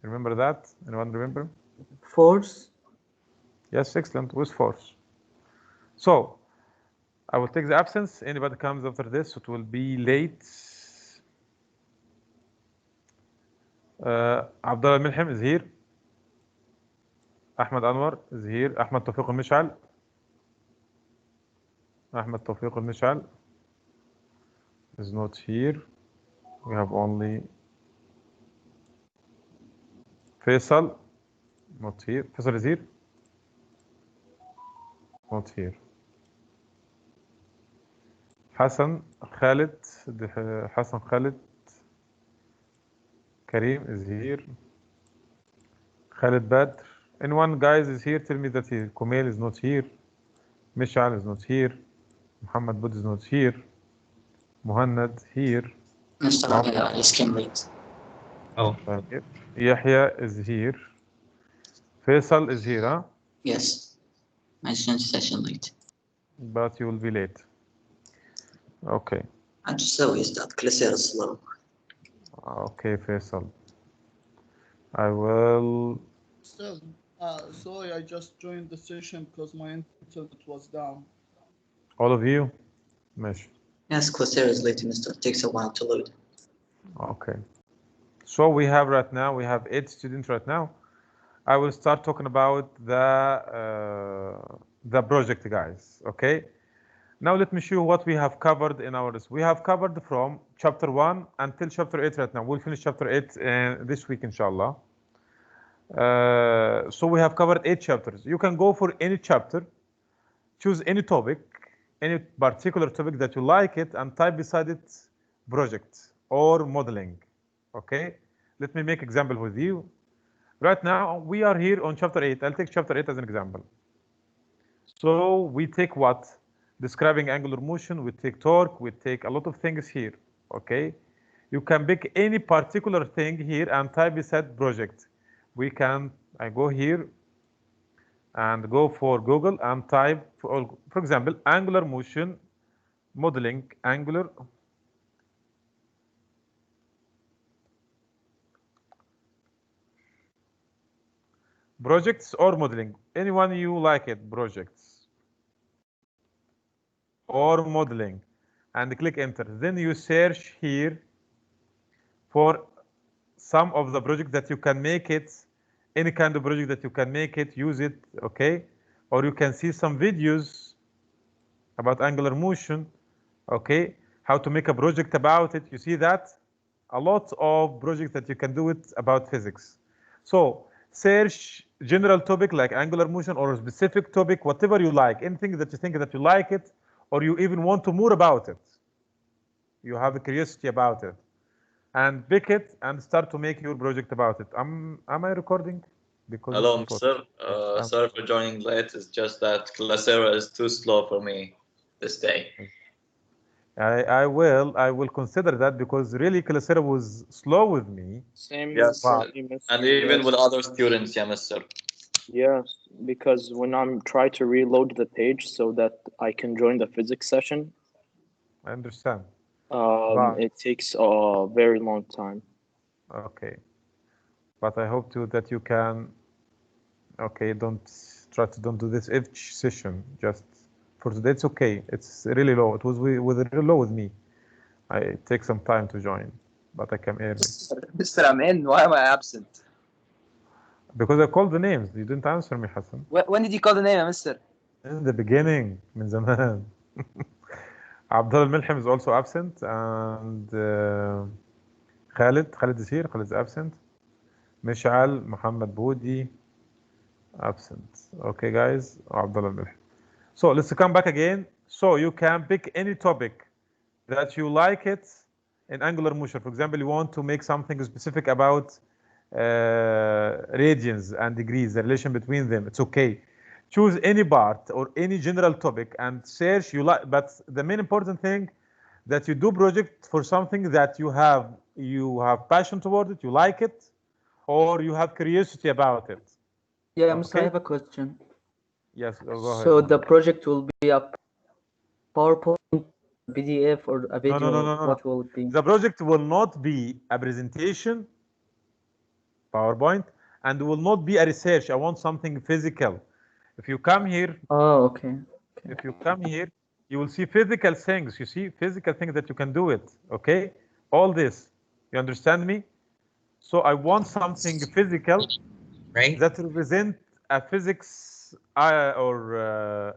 Remember that? Anyone remember? Force. Yes, excellent. With force. So I will take the absence. Anybody comes after this, it will be late. Abdullah Milham is here. Ahmed Anwar is here. Ahmed Tawfiq al-Mish'al. Ahmed Tawfiq al-Mish'al is not here. We have only Faisal, not here. Faisal is here. Not here. Hassan Khalid, Hassan Khalid. Kareem is here. Khalid Badr. Anyone guys is here? Tell me that Kumail is not here. Mishal is not here. Muhammad Bud is not here. Muhannad here. Mr. Abdullah, I just came late. Oh. Yahya is here. Faisal is here, huh? Yes. I joined session late. But you will be late. Okay. I just always that Classier is slow. Okay, Faisal. I will. Still, sorry, I just joined the session because my internet was down. All of you? Mesh. Yes, Classier is late, Mr. It takes a while to load. Okay. So we have right now, we have 8 students right now. I will start talking about the project, guys. Okay. Now let me show you what we have covered in our list. We have covered from chapter 1 until chapter 8 right now. We'll finish chapter 8 this week, inshallah. So we have covered 8 chapters. You can go for any chapter, choose any topic, any particular topic that you like it, and type beside it project or modeling. Okay. Let me make example with you. Right now, we are here on chapter 8. I'll take chapter 8 as an example. So we take what? Describing angular motion, we take torque, we take a lot of things here, okay? You can pick any particular thing here and type beside project. I go here and go for Google and type, for example, angular motion modeling, angular projects or modeling, anyone you like it, projects or modeling, and click enter. Then you search here for some of the projects that you can make it, any kind of project that you can make it, use it, okay? Or you can see some videos about angular motion, okay? How to make a project about it. You see that? A lot of projects that you can do it about physics. So search general topic like angular motion or a specific topic, whatever you like, anything that you think that you like it, or you even want to more about it. You have a curiosity about it. And pick it and start to make your project about it. Am I recording? Because hello, sir. Sorry for joining late. It's just that Classera is too slow for me this day. I will consider that because really Classera was slow with me. Same. Yes, wow. And even with other students, yeah, mister. Yes, because when I'm trying to reload the page so that I can join the physics session, I understand. it takes a very long time. Okay, but I hope that you can. Okay, don't do this each session. Just for today, it's okay. It's really low. It was really low with me. I take some time to join, but I came early. Mr. Amin, why am I absent? Because I called the names. You didn't answer me, Hassan. When did you call the name, Mr.? In the beginning, من زمان. Abdullah Milham is also absent, and Khalid is here. Khalid is absent. Mishal, Muhammad Boudi, absent. Okay, guys, Abdullah Milham. So let's come back again. So you can pick any topic that you like it in angular motion. For example, you want to make something specific about radians and degrees, the relation between them. It's okay. Choose any part or any general topic and search you like. But the main important thing that you do project for something that you have passion toward it, you like it, or you have curiosity about it. Yeah, Mr. I have a question. Yes, go ahead. So the project will be a PowerPoint, PDF, or a video? No. What will it be? The project will not be a presentation, PowerPoint, and it will not be a research. I want something physical. If you come here, Oh, okay. if you come here, you will see physical things. You see physical things that you can do it. Okay, all this. You understand me? So I want something physical Right? that represent a physics or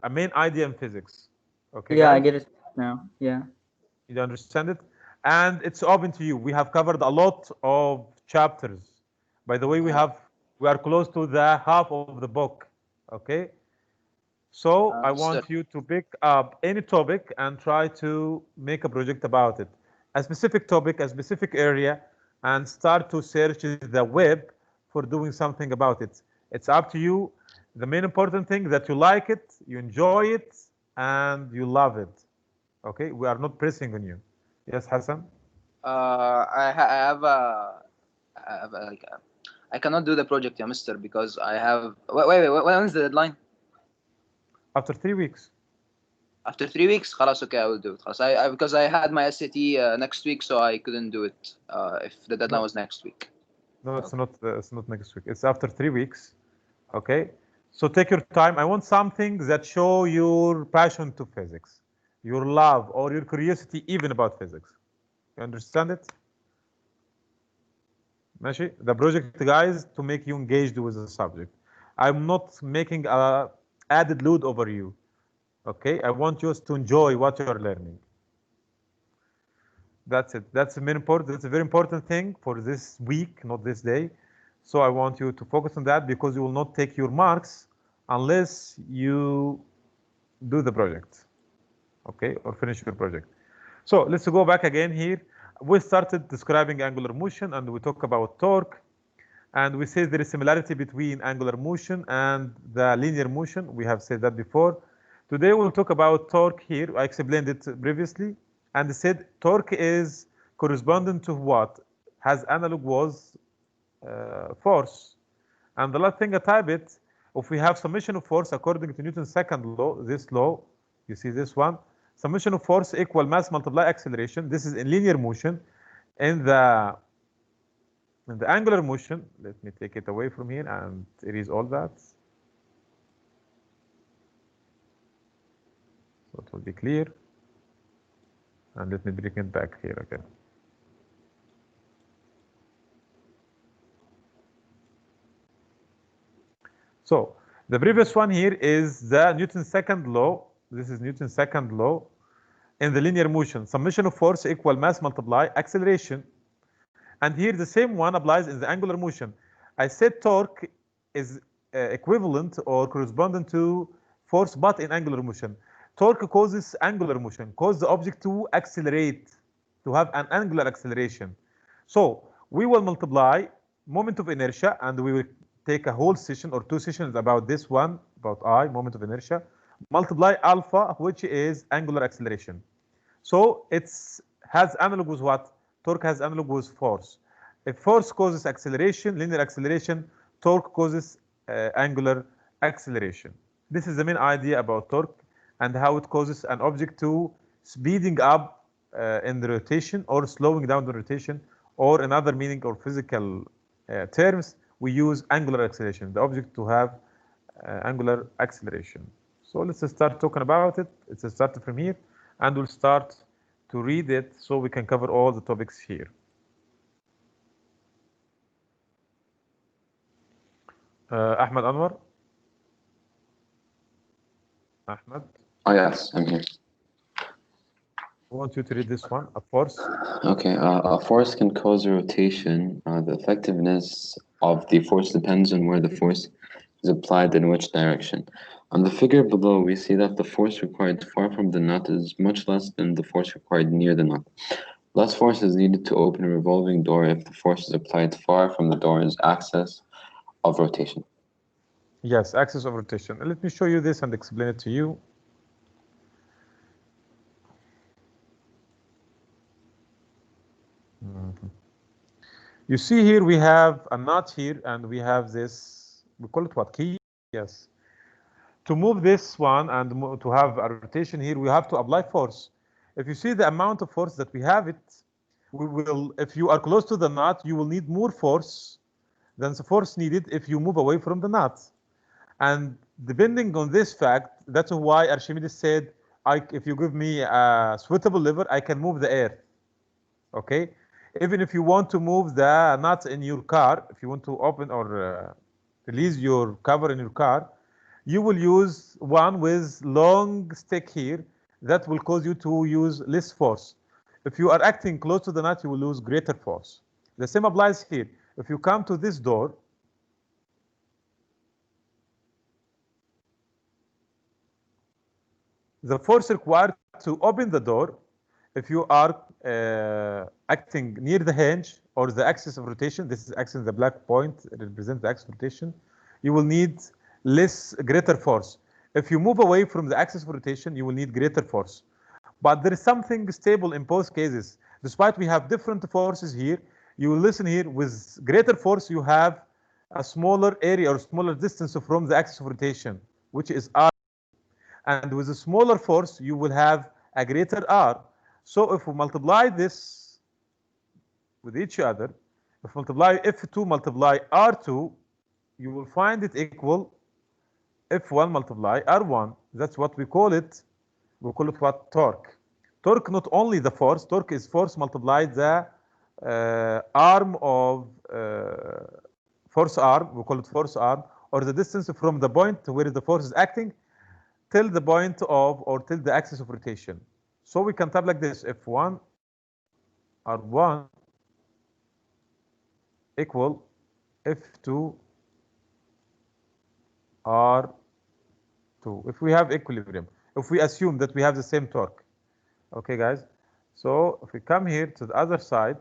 a main idea in physics. Okay, Yeah, I guys? get it now. Yeah. You understand it? And it's open to you. We have covered a lot of chapters. By the way, we are close to the half of the book. Okay? So I Mister. want you to pick up any topic and try to make a project about it. A specific topic, a specific area, and start to search the web for doing something about it. It's up to you. The main important thing that you like it, you enjoy it, and you love it. Okay, we are not pressing on you. Yes, Hassan? I cannot do the project, yeah, Mister, because I have. Wait. When's the deadline? After 3 weeks. After 3 weeks, خلاص, okay, I will do it. خلاص, I because I had my SAT next week, so I couldn't do it if the deadline was next week. No, it's not next week. It's after 3 weeks. Okay. So take your time. I want something that show your passion to physics, your love or your curiosity even about physics. You understand it? ماشي? The project, guys, to make you engaged with the subject. I'm not making a added load over you. Okay, I want you to enjoy what you're learning. That's it. That's a very important thing for this week, not this day. So I want you to focus on that because you will not take your marks unless you do the project. Okay, or finish your project. So let's go back again here. We started describing angular motion and we talk about torque. And we say there is similarity between angular motion and the linear motion. We have said that before. Today we'll talk about torque here. I explained it previously and said torque is corresponding to what? Has analog was force. And the last thing I type it, if we have summation of force according to Newton's second law, this law, you see this one, summation of force equal mass multiply acceleration. This is in linear motion. In the angular motion, let me take it away from here and erase all that. So it will be clear. And let me bring it back here again. So the previous one here is the Newton's second law. This is Newton's second law. In the linear motion, summation of force equal mass multiply acceleration. And here the same one applies in the angular motion. I said torque is equivalent or corresponding to force, but in angular motion. Torque causes angular motion, causes the object to accelerate, to have an angular acceleration. So we will multiply moment of inertia, and we will take a whole session or 2 sessions about this one, about I, moment of inertia, multiply alpha, which is angular acceleration. So it's has analog with what? Torque has analog with force. If force causes acceleration, linear acceleration, torque causes angular acceleration. This is the main idea about torque and how it causes an object to speeding up in the rotation or slowing down the rotation, or in other meaning or physical terms, we use angular acceleration, the object to have angular acceleration. So let's start talking about it. Let's start from here and we'll start to read it so we can cover all the topics here. Ahmed Anwar? Ahmed? Oh, yes, I'm here. I want you to read this one, a force. Okay, a force can cause a rotation. The effectiveness of the force depends on where the force is applied in which direction. On the figure below, we see that the force required far from the nut is much less than the force required near the nut. Less force is needed to open a revolving door if the force is applied far from the door's axis of rotation. Yes, axis of rotation. Let me show you this and explain it to you. You see here we have a nut here and we have this, we call it what, key? Yes. To move this one and to have a rotation here, we have to apply force. If you see the amount of force that we have it, we will, if you are close to the nut, you will need more force than the force needed if you move away from the nut. And depending on this fact, that's why Archimedes said, if you give me a suitable lever, I can move the air. Okay? Even if you want to move the nuts in your car, if you want to open or release your cover in your car, you will use one with long stick here that will cause you to use less force. If you are acting close to the nut, you will lose greater force. The same applies here. If you come to this door, the force required to open the door, if you are acting near the hinge or the axis of rotation, this is axis, the black point represents the axis of rotation, you will need greater force. If you move away from the axis of rotation, you will need greater force. But there is something stable in both cases. Despite we have different forces here, you will listen here, with greater force, you have a smaller area or smaller distance from the axis of rotation, which is R. And with a smaller force, you will have a greater R. So if we multiply this with each other, if multiply F2 multiply R2, you will find it equal F1 multiply R1. That's what we call it. We call it what? Torque. Torque, not only the force, torque is force multiplied the arm of force arm, we call it force arm, or the distance from the point where the force is acting till the point of, or till the axis of rotation. So we can type like this: F1 R1 equal F2 R2. If we have equilibrium, if we assume that we have the same torque. Okay, guys. So if we come here to the other side,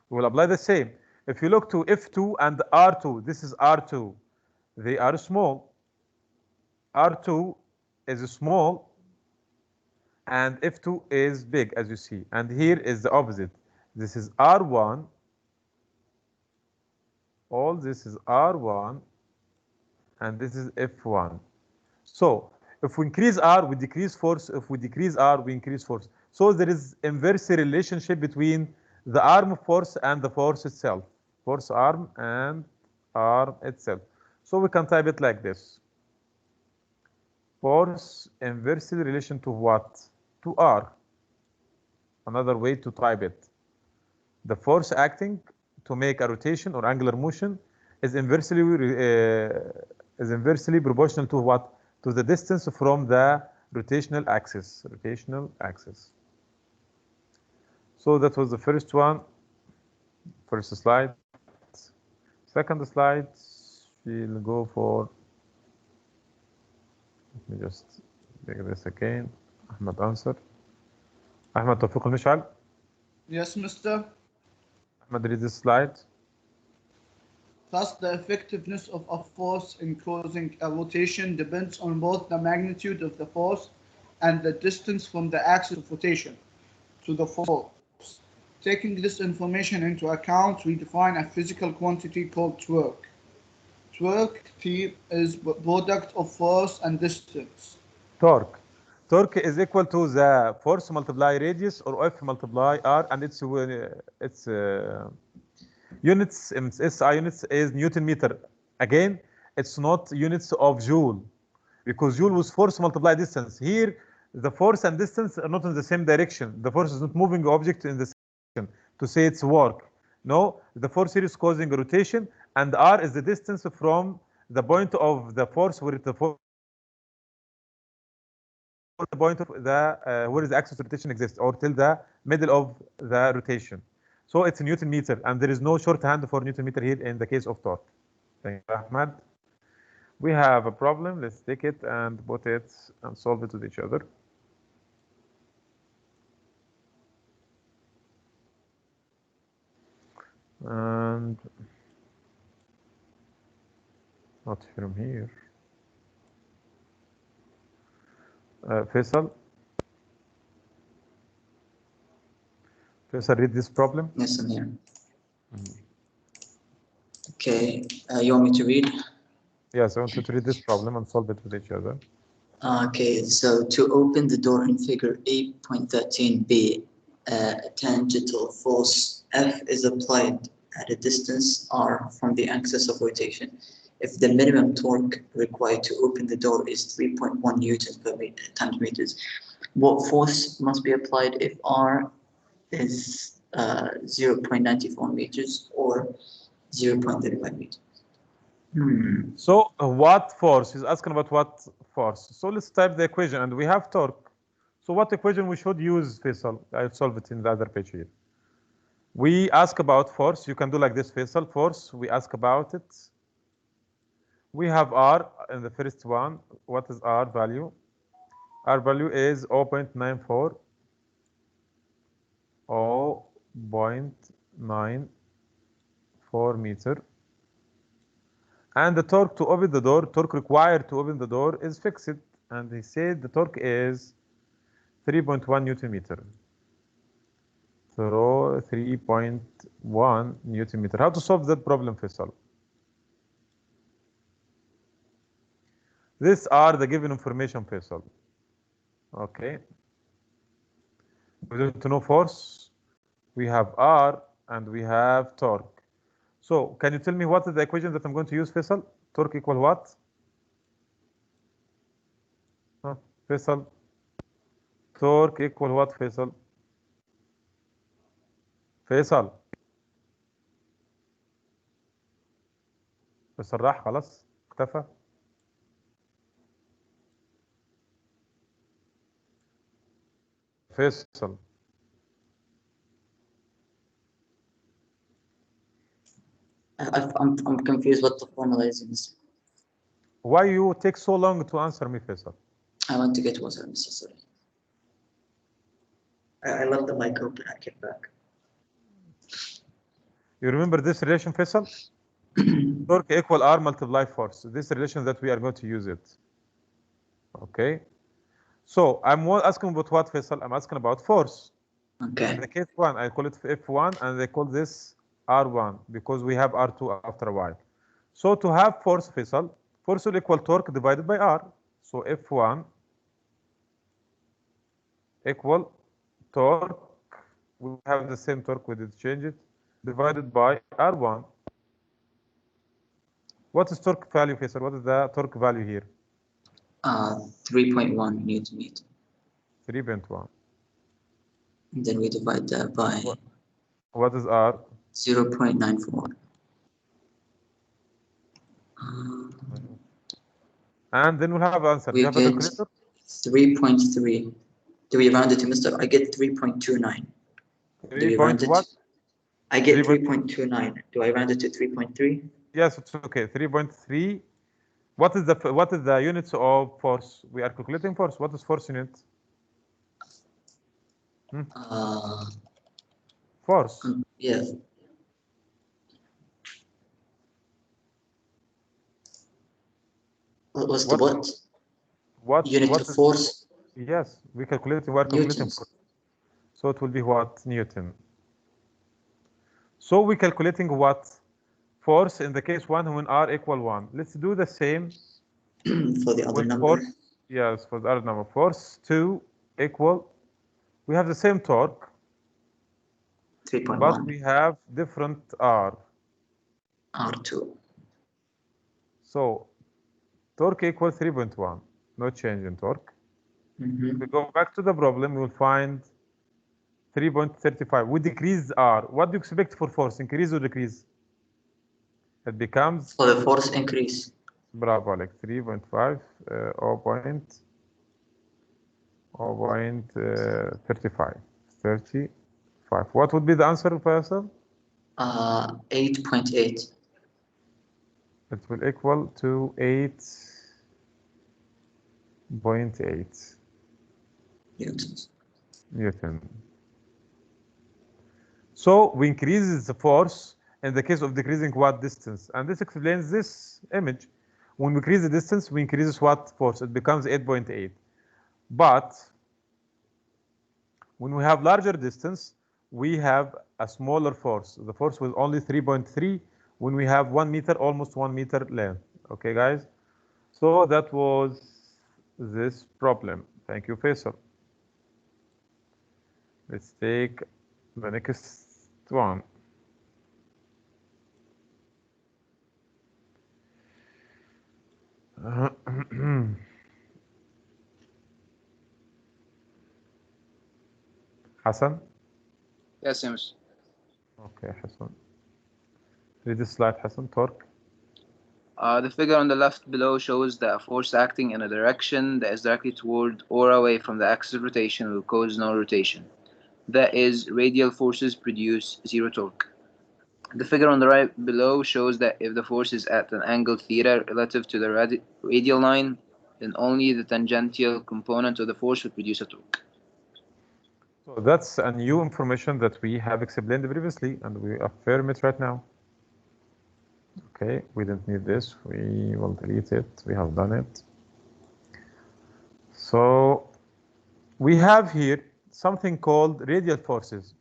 we will apply the same. If you look to F2 and R2, this is R2. They are small. R2 is small and F2 is big, as you see. And here is the opposite. This is R1. All this is R1 and this is F1. So if we increase R, we decrease force. If we decrease R, we increase force. So there is inverse relationship between the arm force and the force itself. Force arm and arm itself. So we can type it like this. Force inversely relation to what? To R. Another way to type it. The force acting to make a rotation or angular motion is inversely proportional to what? To the distance from the rotational axis. Rotational axis. So that was the first one. First slide. Second slide, we'll go for, let me just take this again. Ahmed answer. Ahmed Tawfiq al-Mish'al. Yes, Mr. Ahmed, read this slide. Thus, the effectiveness of a force in causing a rotation depends on both the magnitude of the force and the distance from the axis of rotation to the force. Taking this information into account, we define a physical quantity called torque. Torque, T, is product of force and distance. Torque. Torque is equal to the force multiply radius, or F multiply R, and its units, SI units is Newton meter. Again, it's not units of joule, because joule was force multiply distance. Here, the force and distance are not in the same direction. The force is not moving the object in the same direction to say it's work. No, the force here is causing a rotation, and R is the distance from the point of the force where the force, the point of the where the axis of rotation exists, or till the middle of the rotation. So it's Newton meter, and there is no shorthand for Newton meter here in the case of torque. Thank you, Ahmad. We have a problem. Let's take it and put it and solve it with each other. And not from here. Faisal. Faisal, read this problem. Yes, I'm here. Okay, you want me to read? Yes, I want you to read this problem and solve it with each other. Okay, so to open the door in figure 8.13b, a tangential force F is applied at a distance r from the axis of rotation, if the minimum torque required to open the door is 3.1 newtons per times meters, what force must be applied if r is 0.94 meters or 0.35 meters? So what force? He's asking about what force. So let's type the equation, and we have torque. So what equation we should use, Faisal? I'll solve it in the other page here. We ask about force. You can do like this, Faisal. Force, we ask about it. We have R in the first one. What is R value? R value is 0.94. 0.94 meter. And the torque to open the door, torque required to open the door is fixed. And he said the torque is 3.1 Newton meter. So 3.1 Newton meter. How to solve that problem, Faisal? These are the given information, Faisal. Okay. We need to know force. We have R and we have torque. So can you tell me what is the equation that I'm going to use, Faisal? Torque equal what? Faisal? torque equal what فيصل؟ فيصل راح خلاص اختفى. فيصل I'm confused what the formula is. Why you take so long to answer me, Faisal? I want to get water, Mr. Sorry. I left the mic open. I came back. You remember this relation, Faisal? Torque equal R multiply force. This relation that we are going to use it. Okay. So I'm asking about what, Faisal? I'm asking about force. Okay. In the case one, I call it F1, and they call this R1 because we have R2 after a while. So to have force, Faisal, force will equal torque divided by R. So F1 equal torque. We have the same torque, we did change it, divided by R1. What is torque value, Faisal? What is the torque value here? 3.1 Newton meter. 3.1. And then we divide that by What is R? 0.94. And then we'll have answer. Do you have a calculator? 3.3. Do we round it to Mr.? I get 3.29. 3 point what? I get 3.29. Do I round it to 3.3? Yes, it's okay. 3.3. What is the units of force? We are calculating force. What is force unit? Force. Yes. What's the what? What unit of force? Yes, we are calculating force. So it will be what? Newton. So we're calculating what? Force in the case one when R equal 1. Let's do the same for the other number. Force. Yes, for the other number. Force 2 equal. We have the same torque. 3.1. But we have different R. R2. So torque equals 3.1. No change in torque. If we go back to the problem, we will find 3.35. We decrease R. What do you expect for force? Increase or decrease? It becomes... For the force increase. Bravo, like 3.5, 0.35. 35. What would be the answer, Faisal? 8.8. It will equal to 8.8 Newton. So we increase the force in the case of decreasing what distance, and this explains this image. When we increase the distance, we increase what force? It becomes 8.8. But when we have larger distance, we have a smaller force. The force was only 3.3 when we have 1 meter, almost 1 meter length. Okay, guys? So that was this problem. Thank you, Faisal. Let's take the next one. Hassan? Yes, James. Okay, Hassan. Read this slide, Hassan. Torque. The figure on the left below shows that a force acting in a direction that is directly toward or away from the axis of rotation will cause no rotation. That is, radial forces produce zero torque. The figure on the right below shows that if the force is at an angle theta relative to the radial line, then only the tangential component of the force will produce a torque. So that's a new information that we have explained previously, and we affirm it right now. Okay, we don't need this. We will delete it. We have done it. So we have here something called radial forces.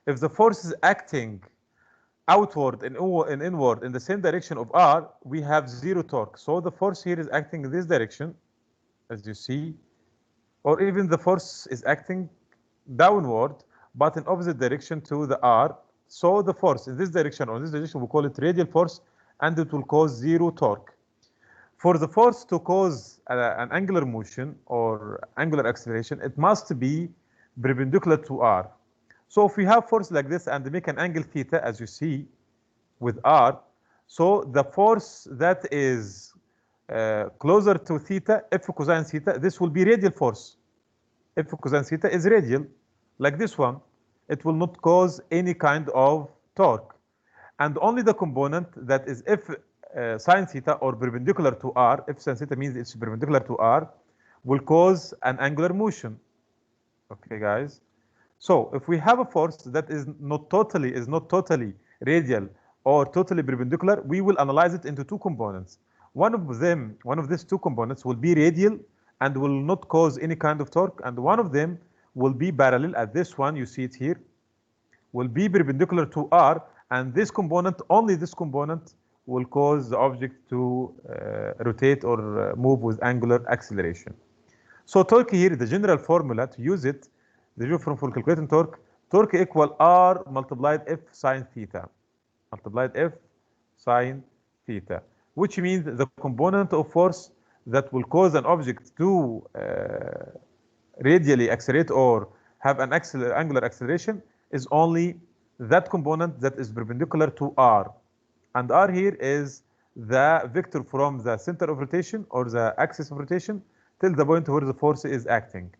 If the force is acting outward and inward in the same direction of r, we have zero torque. So the force here is acting in this direction, as you see, or even the force is acting downward, but in opposite direction to the r. So the force in this direction or in this direction, we call it radial force, and it will cause zero torque. For the force to cause an angular motion or angular acceleration, it must be perpendicular to r. So if we have force like this and make an angle theta, as you see with r, so the force that is closer to theta, F cosine theta, this will be radial force. F cosine theta is radial, like this one. It will not cause any kind of torque. And only the component that is F sine theta or perpendicular to r, F sine theta means it's perpendicular to r, will cause an angular motion. Okay, guys. So if we have a force that is not totally radial or totally perpendicular, we will analyze it into two components. One of these two components will be radial and will not cause any kind of torque, and one of them will be parallel, as this one, you see it here, will be perpendicular to r, and this component, only this component, will cause the object to rotate or move with angular acceleration. So torque here, the general formula to use it, the general formula for calculating torque equal r multiplied f sine theta, which means the component of force that will cause an object to radially accelerate or have an angular acceleration is only that component that is perpendicular to r. And r here is the vector from the center of rotation or the axis of rotation till the point where the force is acting.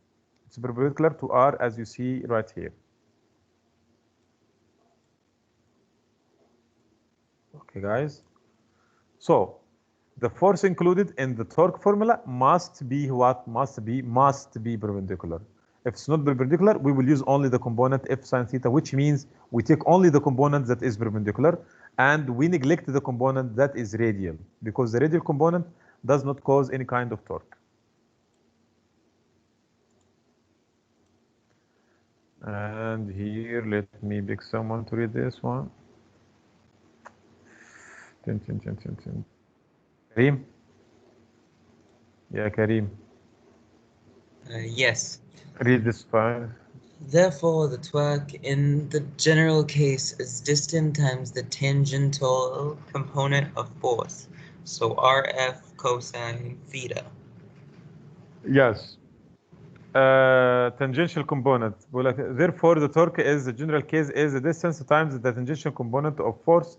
It's perpendicular to r, as you see right here. Okay, guys. So the force included in the torque formula must be what? Must be perpendicular. If it's not perpendicular, we will use only the component F sine theta, which means we take only the component that is perpendicular and we neglect the component that is radial, because the radial component does not cause any kind of torque. And here, let me pick someone to read this one. Kareem? Yeah, Kareem. Yes. Read this file. Therefore, the torque in the general case is distance times the tangential component of force. So RF cosine theta. Yes. Tangential component. Therefore, the torque is the general case is the distance times the tangential component of force.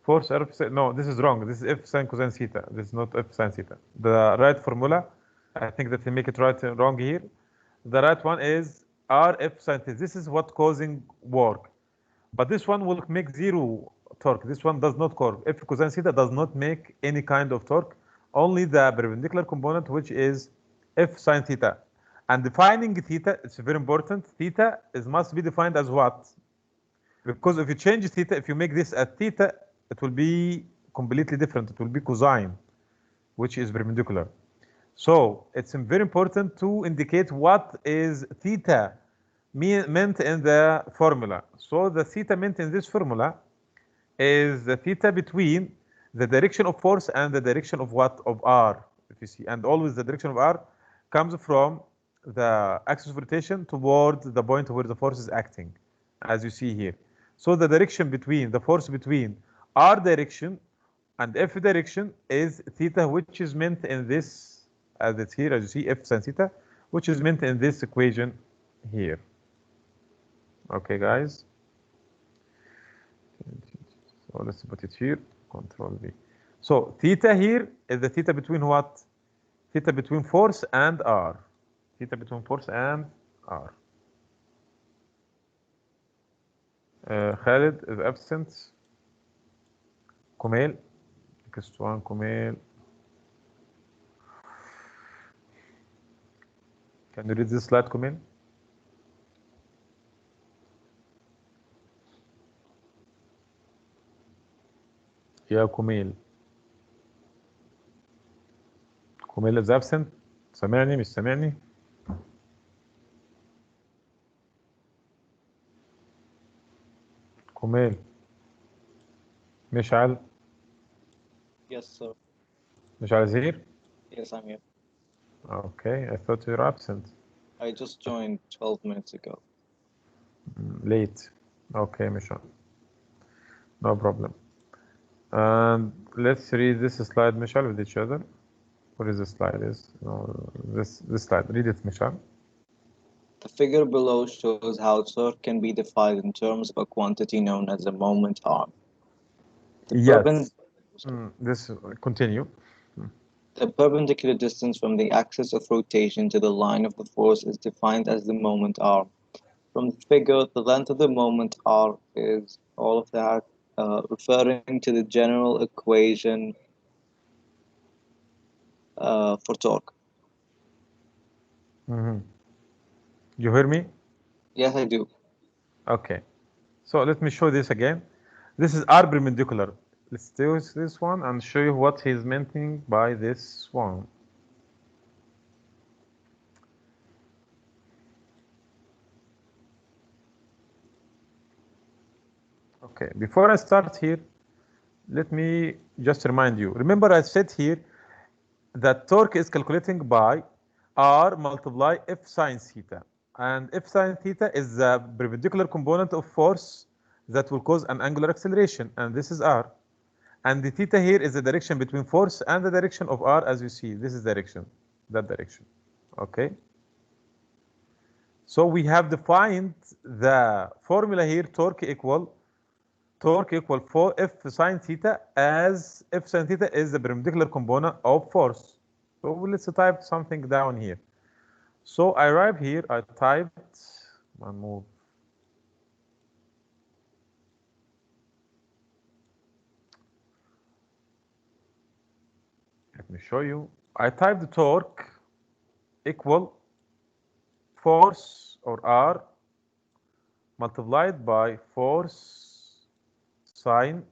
No, this is wrong. This is F sine cosine theta. This is not F sine theta. The right formula, I think that they make it right and wrong here. The right one is R F sine theta. This is what causing work. But this one will make zero torque. This one does not torque. F cosine theta does not make any kind of torque. Only the perpendicular component, which is F sine theta. And defining theta, it's very important. Theta must be defined as what? Because if you change theta, if you make this at theta, it will be completely different. It will be cosine, which is perpendicular. So it's very important to indicate what is theta meant in the formula. So the theta meant in this formula is the theta between the direction of force and the direction of what? Of r, if you see. And always the direction of r comes from the axis of rotation toward the point where the force is acting, as you see here. So the direction between the force between r direction and f direction is theta, which is meant in this, as it's here, as you see, f sin theta, which is meant in this equation here. Okay, guys. So let's put it here. Control V. So theta here is the theta between what? Theta between force and r. Theta between force and r. Khalid is absent. Kumail. Next one, Kumail. Can you read this slide, Kumail? يا كوميل. كوميل is absent. سامعني مش سامعني؟ كوميل. مشعل. Yes, sir. مشعل is here? Yes, I'm here. Okay, I thought you were absent. I just joined 12 minutes ago. Late. Okay, Mishal. No problem. And let's read this slide, Mishal, with each other. What is this slide? No, this slide. Read it, Mishal. The figure below shows how torque can be defined in terms of a quantity known as a moment arm. Yes. This continue. The perpendicular distance from the axis of rotation to the line of the force is defined as the moment arm. From the figure, the length of the moment arm is all of that, referring to the general equation for torque. You hear me? Yes, I do. Okay. So let me show this again. This is R perpendicular. Let's do this one and show you what he's meaning by this one. Okay, before I start here, let me just remind you. Remember I said here that torque is calculating by R multiply F sine theta. And F sine theta is the perpendicular component of force that will cause an angular acceleration. And this is R. And the theta here is the direction between force and the direction of R, as you see. This is direction, that direction. Okay. So we have defined the formula here, torque equal 4 F sine theta, as F sine theta is the perpendicular component of force. So let's type something down here. So I arrive here, I typed, and move. Let me show you. I typed the torque equal force or R multiplied by force sine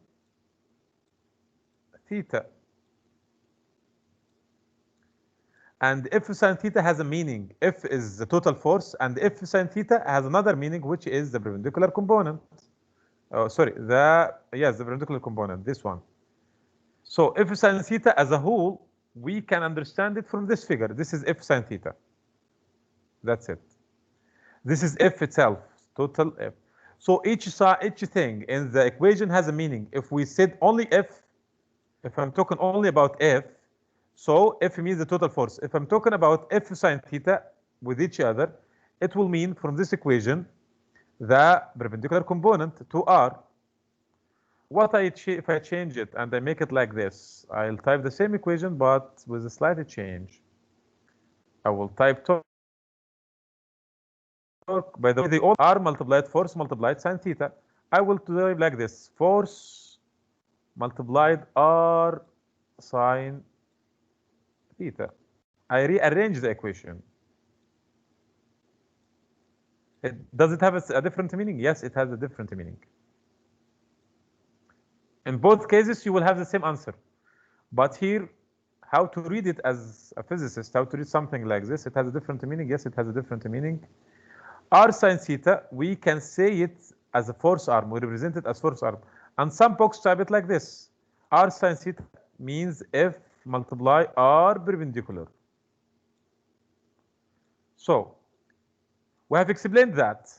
theta. And F sine theta has a meaning. F is the total force, and F sine theta has another meaning, which is the perpendicular component. Oh, sorry, the perpendicular component, this one. So F sine theta as a whole, we can understand it from this figure. This is F sine theta. That's it. This is F itself, total F. So each thing in the equation has a meaning. If we said only F, if I'm talking only about F, so F means the total force. If I'm talking about F sine theta with each other, it will mean from this equation the perpendicular component to R. If I change it and I make it like this, I'll type the same equation but with a slight change. I will type torque. By the way, they all R multiplied force multiplied sine theta. I will type like this: force multiplied R sine theta. I rearrange the equation. Does it have a different meaning? Yes, it has a different meaning. In both cases, you will have the same answer. But here, how to read it as a physicist, how to read something like this, it has a different meaning. Yes, it has a different meaning. R sine theta, we can say it as a force arm. We represent it as force arm. And some folks type it like this. R sine theta means F multiply R perpendicular. So we have explained that.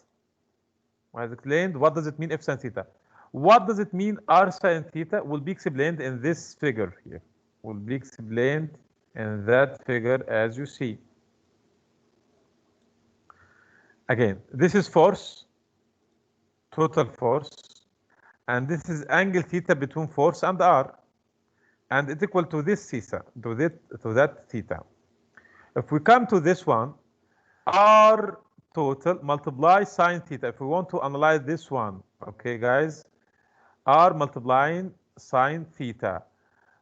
We have explained what does it mean F sin theta. What does it mean R sin theta will be explained in this figure here. Will be explained in that figure as you see. Again, this is force, total force, and this is angle theta between force and R, and it's equal to this theta, to that theta. If we come to this one, R total multiply sine theta. If we want to analyze this one, okay, guys, R multiplying sine theta.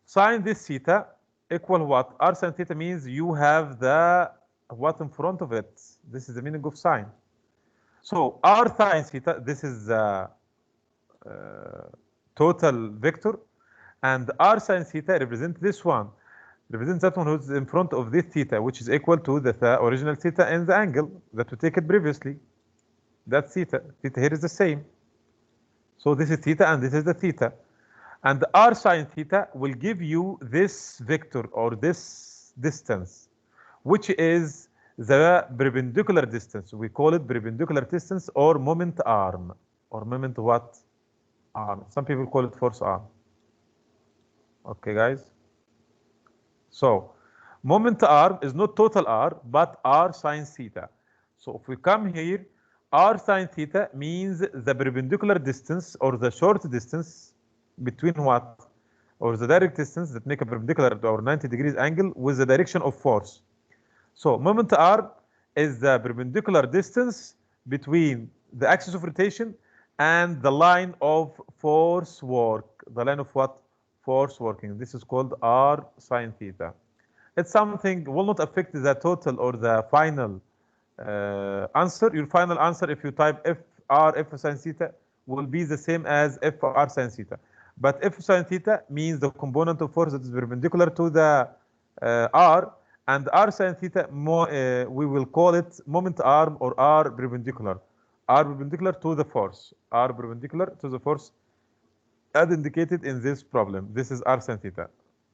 Sine this theta equal what? R sine theta means you have the what in front of it. This is the meaning of sine. So R sine theta, this is the total vector, and R sine theta represents this one. Represents that one who's in front of this theta, which is equal to the original theta in the angle that we taken previously. That's theta. Theta here is the same. So this is theta and this is the theta. And R sine theta will give you this vector or this distance, which is the perpendicular distance. We call it perpendicular distance or moment arm. Or moment what? Arm. Some people call it force arm. Okay, guys? So, moment arm is not total R, but R sine theta. So, if we come here, R sine theta means the perpendicular distance or the short distance between what? Or the direct distance that make a perpendicular or 90 degrees angle with the direction of force. So, moment R is the perpendicular distance between the axis of rotation and the line of force work. The line of what? Force working. This is called R sine theta. It's something will not affect the total or the final answer. Your final answer, if you type F sine theta, will be the same as FR sine theta. But F sine theta means the component of force that is perpendicular to the R, and R sine theta, we will call it moment arm or R perpendicular. R perpendicular to the force. R perpendicular to the force as indicated in this problem. This is R sin theta.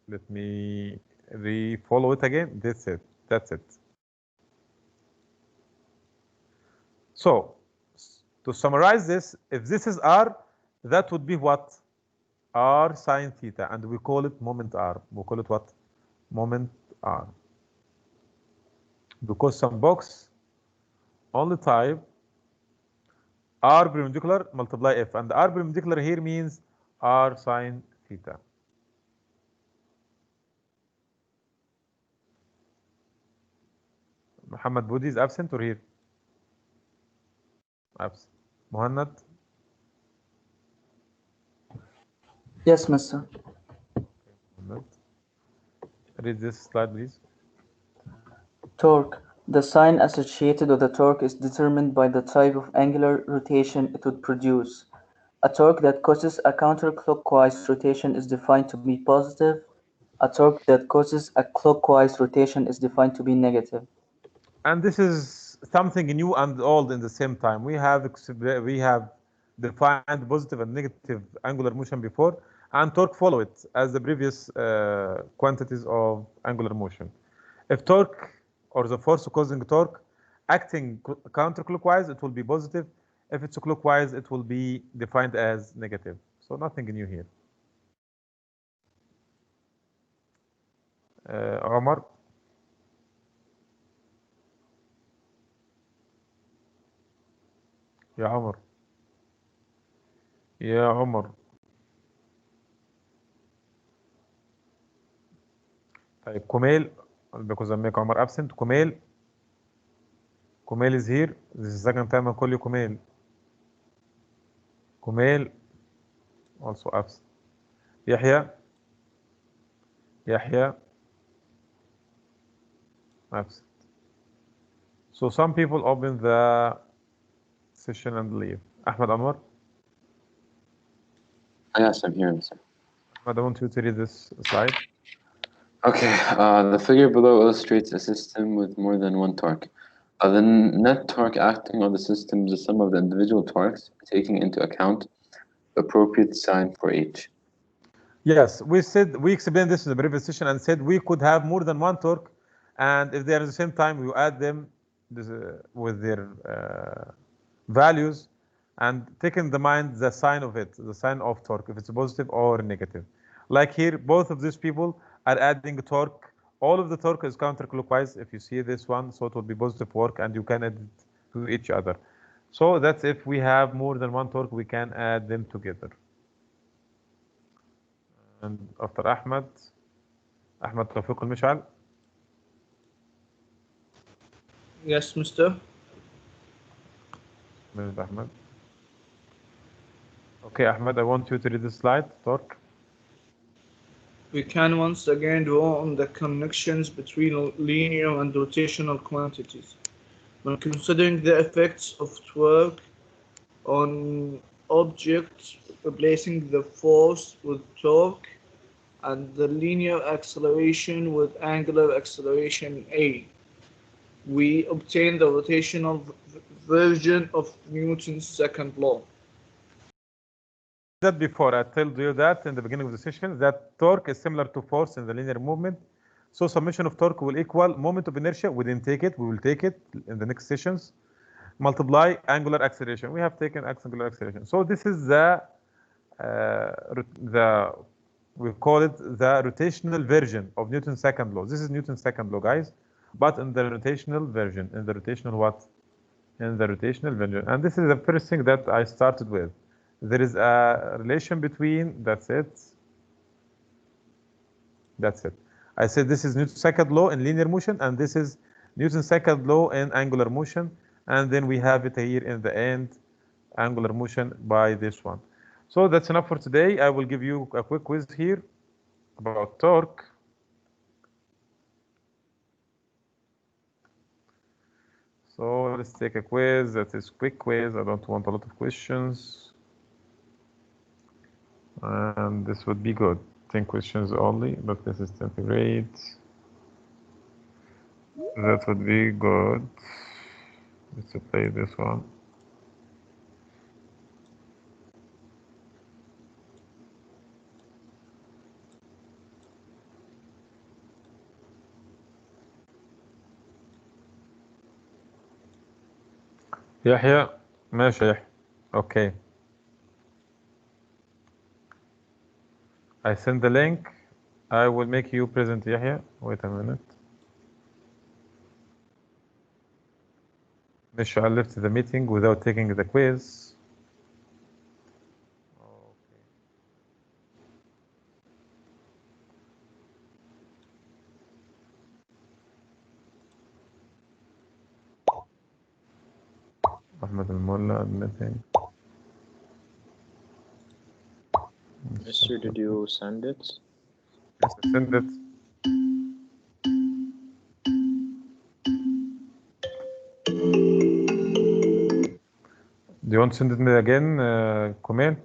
Let me re-follow it again. That's it. That's it. So, to summarize this, if this is R, that would be what? R sin theta, and we call it moment R. We call it what? Moment R. Because some box only type R perpendicular multiply F, and R perpendicular here means R sin theta. Muhammad Budi is absent or here? Absent. Muhannad? Yes, Mister. Read this slide, please. Torque. The sign associated with the torque is determined by the type of angular rotation it would produce. A torque that causes a counterclockwise rotation is defined to be positive. A torque that causes a clockwise rotation is defined to be negative. And this is something new and old in the same time. We have defined positive and negative angular motion before, and torque follow it as the previous quantities of angular motion. If torque or the force causing torque acting counterclockwise, it will be positive. If it's clockwise, it will be defined as negative. So nothing new here. Omar. يا عمر يا عمر طيب كوميل because I make Omar absent. Kumail is here. This is the second time I call you Kumail. Kumail also absent. Yahya absent. So some people open the session and leave. Ahmed Anwar? Yes, I'm here, sir. Ahmed, I want you to read this slide. Okay, the figure below illustrates a system with more than one torque. The net torque acting on the system is the sum of the individual torques, taking into account the appropriate sign for each. Yes, we explained this in the previous session and said we could have more than one torque, and if they are at the same time, we add them this, with their values, and take in the mind the sign of it, the sign of torque, if it's positive or negative. Like here, both of these people are adding torque. All of the torque is counterclockwise. If you see this one, so it will be positive torque, and you can add it to each other. So that's if we have more than one torque, we can add them together. And after Ahmed Tawfiq al-Mish'al. Yes, Mr. Ahmed. Okay, Ahmed, I want you to read the slide, torque. We can once again draw on the connections between linear and rotational quantities. When considering the effects of torque on objects, replacing the force with torque and the linear acceleration with angular acceleration A, we obtain the rotational version of Newton's second law. That before, I told you that in the beginning of the session, that torque is similar to force in the linear movement. So summation of torque will equal moment of inertia. We didn't take it. We will take it in the next sessions. Multiply angular acceleration. We have taken angular acceleration. So this is the we call it the rotational version of Newton's second law. This is Newton's second law, guys, but in the rotational version. In the rotational what? In the rotational version. And this is the first thing that I started with. There is a relation between, that's it. I said this is Newton's second law in linear motion, and this is Newton's second law in angular motion. And then we have it here in the end, angular motion by this one. So that's enough for today. I will give you a quick quiz here about torque. So let's take a quiz. That is quick quiz. I don't want a lot of questions. And this would be good. 10 questions only, but this is 10th grade. That would be good. Let's play this one. يحيى ماشي يحيى. Okay. I send the link. I will make you present Yahya. Wait a minute. Mishal left the meeting without taking the quiz. Ahmed al-Mulla admitting. Mister, did you send it? Yes, I send it. Do you want to send it me again, Kumail?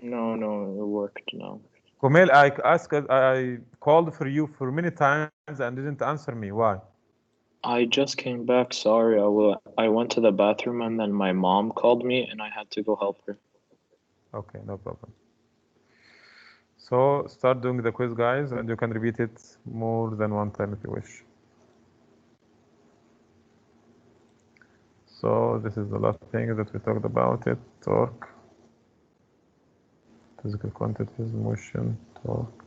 No, it worked now. Kumail, I called for you for many times and didn't answer me. Why? I just came back. Sorry, I went to the bathroom and then my mom called me and I had to go help her. Okay, no problem. So start doing the quiz, guys, and you can repeat it more than one time if you wish. So this is the last thing that we talked about it, torque, physical quantities, motion, torque.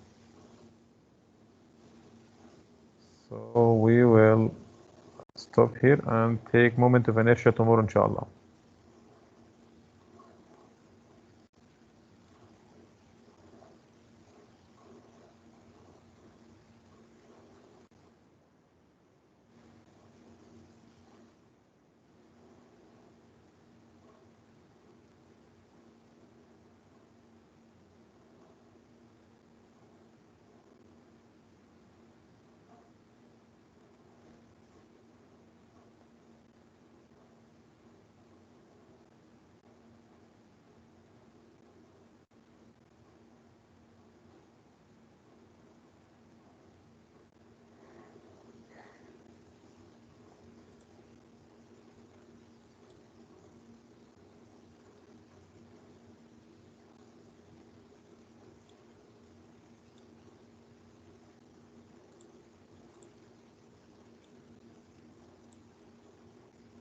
So we will stop here and take moment of inertia tomorrow, inshallah.